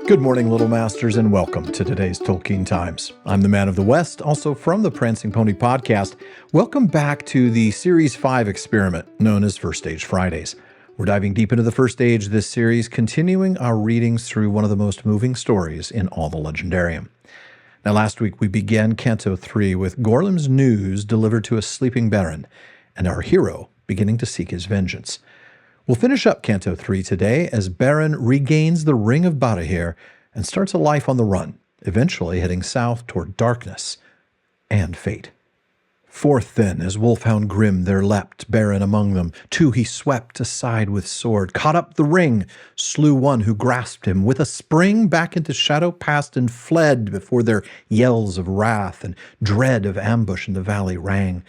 Good morning, Little Masters, and welcome to today's Tolkien Times. I'm the Man of the West, also from the Prancing Pony podcast. Welcome back to the Series 5 experiment, known as First Age Fridays. We're diving deep into the first age of this series, continuing our readings through one of the most moving stories in all the Legendarium. Now, last week we began Canto 3 with Gorlim's news delivered to a sleeping Beren, and our hero beginning to seek his vengeance. We'll finish up Canto 3 today as Beren regains the Ring of Barahir and starts a life on the run, eventually heading south toward darkness and fate. Forth then, as wolfhound grim there leapt Beren among them. Two he swept aside with sword, caught up the ring, slew one who grasped him. With a spring back into shadow passed and fled before their yells of wrath and dread of ambush in the valley rang.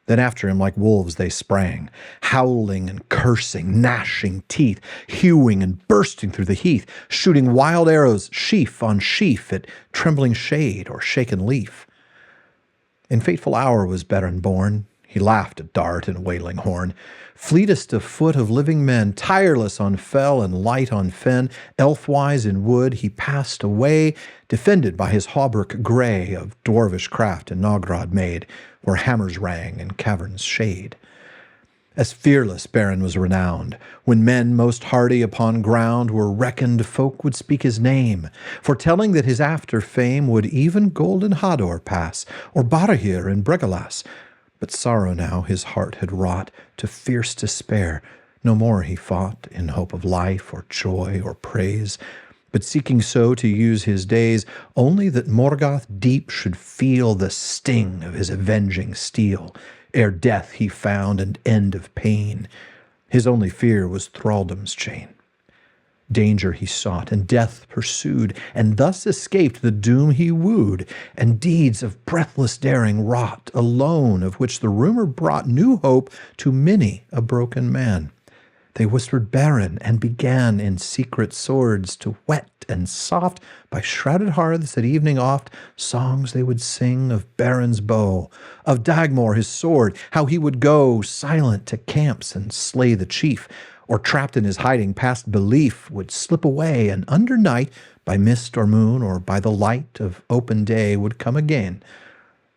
Then after him like wolves they sprang, howling and cursing, gnashing teeth, hewing and bursting through the heath, shooting wild arrows, sheaf on sheaf, at trembling shade or shaken leaf. In fateful hour was Beren born. He laughed at dart and wailing horn. Fleetest of foot of living men, tireless on fell and light on fen, elfwise in wood he passed away, defended by his hauberk grey of dwarvish craft and Nogrod made, where hammers rang in caverns shade. As fearless Beren was renowned. When men most hardy upon ground were reckoned, folk would speak his name, foretelling that his after fame would even golden Hador pass, or Barahir in Bregalas. But sorrow now his heart had wrought to fierce despair. No more he fought in hope of life or joy or praise, but seeking so to use his days only that Morgoth deep should feel the sting of his avenging steel, ere death he found an end of pain. His only fear was thraldom's chain. Danger he sought, and death pursued, and thus escaped the doom he wooed, and deeds of breathless daring wrought, alone of which the rumor brought new hope to many a broken man. They whispered Beren, and began in secret swords to whet and soft by shrouded hearths at evening oft songs they would sing of Beren's bow, of Dagmor his sword, how he would go silent to camps and slay the chief, or trapped in his hiding past belief would slip away, and under night, by mist or moon, or by the light of open day, would come again.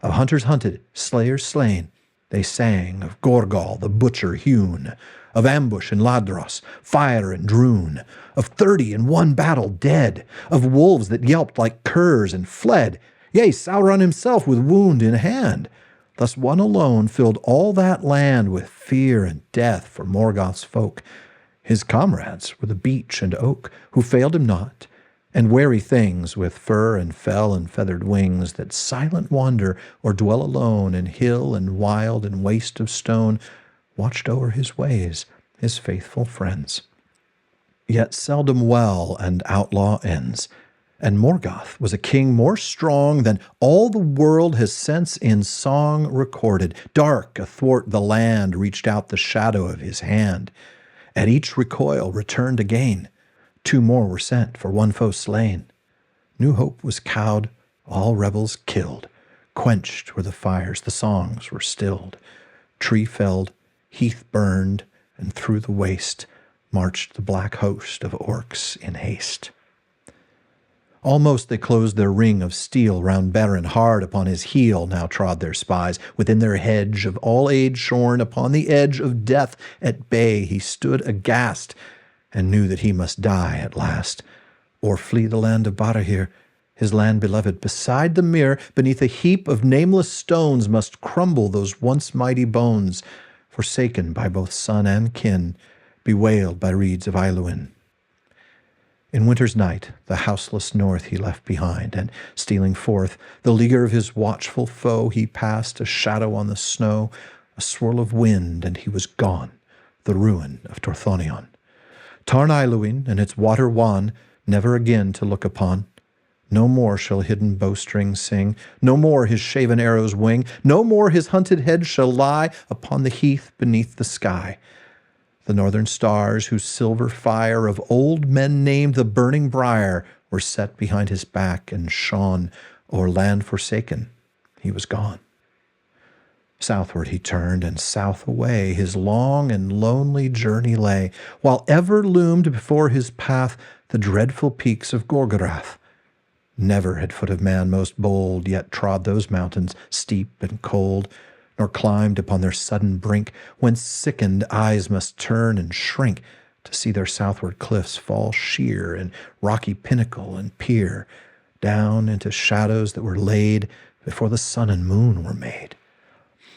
Of hunters hunted, slayers slain, they sang of Gorgol the butcher hewn, of ambush in Ladros, fire in Droon, of 30 in one battle dead, of wolves that yelped like curs and fled, yea, Sauron himself with wound in hand. Thus one alone filled all that land with fear and death for Morgoth's folk. His comrades were the beech and oak, who failed him not, and wary things with fur and fell and feathered wings that silent wander or dwell alone in hill and wild and waste of stone, watched over his ways, his faithful friends. Yet seldom well an outlaw ends, and Morgoth was a king more strong than all the world has since in song recorded. Dark athwart the land reached out the shadow of his hand. At each recoil returned again. 2 more were sent for one foe slain. New hope was cowed, all rebels killed. Quenched were the fires, the songs were stilled. Tree felled, heath burned, and through the waste marched the black host of Orcs in haste. Almost they closed their ring of steel round Beren, hard upon his heel now trod their spies. Within their hedge of all age shorn, upon the edge of death at bay, he stood aghast, and knew that he must die at last, or flee the land of Barahir, his land beloved. Beside the mere, beneath a heap of nameless stones, must crumble those once mighty bones, forsaken by both son and kin, bewailed by reeds of Ailuin. In winter's night the houseless north he left behind, and stealing forth, the leaguer of his watchful foe, he passed a shadow on the snow, a swirl of wind, and he was gone, the ruin of Torthonion. Tarn Ailuin and its water wan, never again to look upon. No more shall hidden bowstring sing, no more his shaven arrows wing, no more his hunted head shall lie upon the heath beneath the sky. The northern stars, whose silver fire of old men named the burning briar, were set behind his back and shone o'er land forsaken. He was gone. Southward he turned, and south away his long and lonely journey lay, while ever loomed before his path the dreadful peaks of Gorgorath. Never had foot of man most bold yet trod those mountains steep and cold, nor climbed upon their sudden brink, whence sickened eyes must turn and shrink to see their southward cliffs fall sheer in rocky pinnacle and pier, down into shadows that were laid before the sun and moon were made.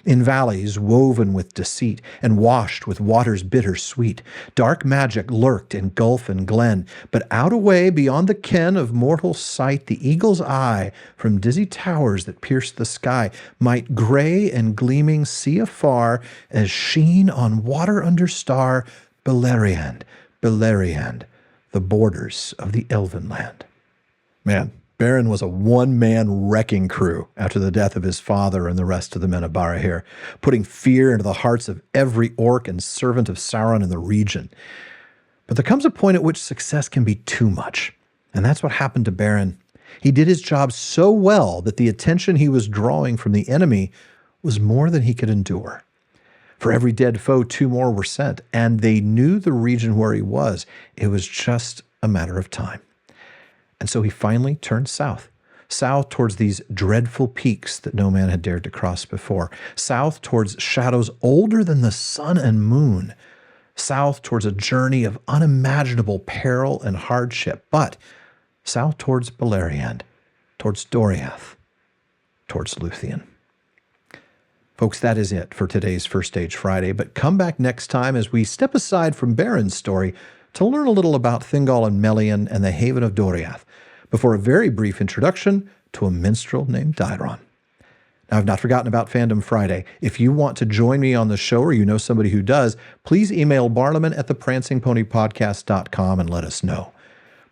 In valleys woven with deceit and washed with waters bitter sweet, dark magic lurked in gulf and glen, but out away beyond the ken of mortal sight, the eagle's eye from dizzy towers that pierced the sky might gray and gleaming see afar, as sheen on water under star, Beleriand, Beleriand, the borders of the elven land. Man, Beren was a one-man wrecking crew after the death of his father and the rest of the men of Barahir, putting fear into the hearts of every orc and servant of Sauron in the region. But there comes a point at which success can be too much, and that's what happened to Beren. He did his job so well that the attention he was drawing from the enemy was more than he could endure. For every dead foe, 2 more were sent, and they knew the region where he was. It was just a matter of time. And so he finally turned south towards these dreadful peaks that no man had dared to cross before, south towards shadows older than the sun and moon, south towards a journey of unimaginable peril and hardship, but south towards Beleriand, towards Doriath, towards Leithian. Folks, that is it for today's First Stage Friday, but come back next time as we step aside from Beren's story to learn a little about Thingol and Melian and the haven of Doriath, before a very brief introduction to a minstrel named Dairon. Now, I've not forgotten about Fandom Friday. If you want to join me on the show, or you know somebody who does, please email barliman@theprancingponypodcast.com and let us know.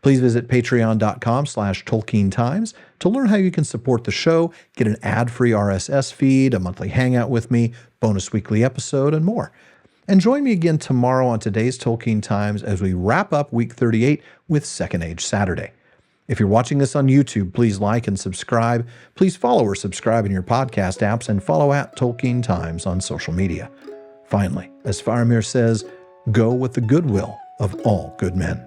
Please visit patreon.com/TolkienTimes to learn how you can support the show, get an ad-free RSS feed, a monthly hangout with me, bonus weekly episode, and more. And join me again tomorrow on today's Tolkien Times as we wrap up week 38 with Second Age Saturday. If you're watching this on YouTube, please like and subscribe. Please follow or subscribe in your podcast apps and follow @Tolkien Times on social media. Finally, as Faramir says, go with the goodwill of all good men.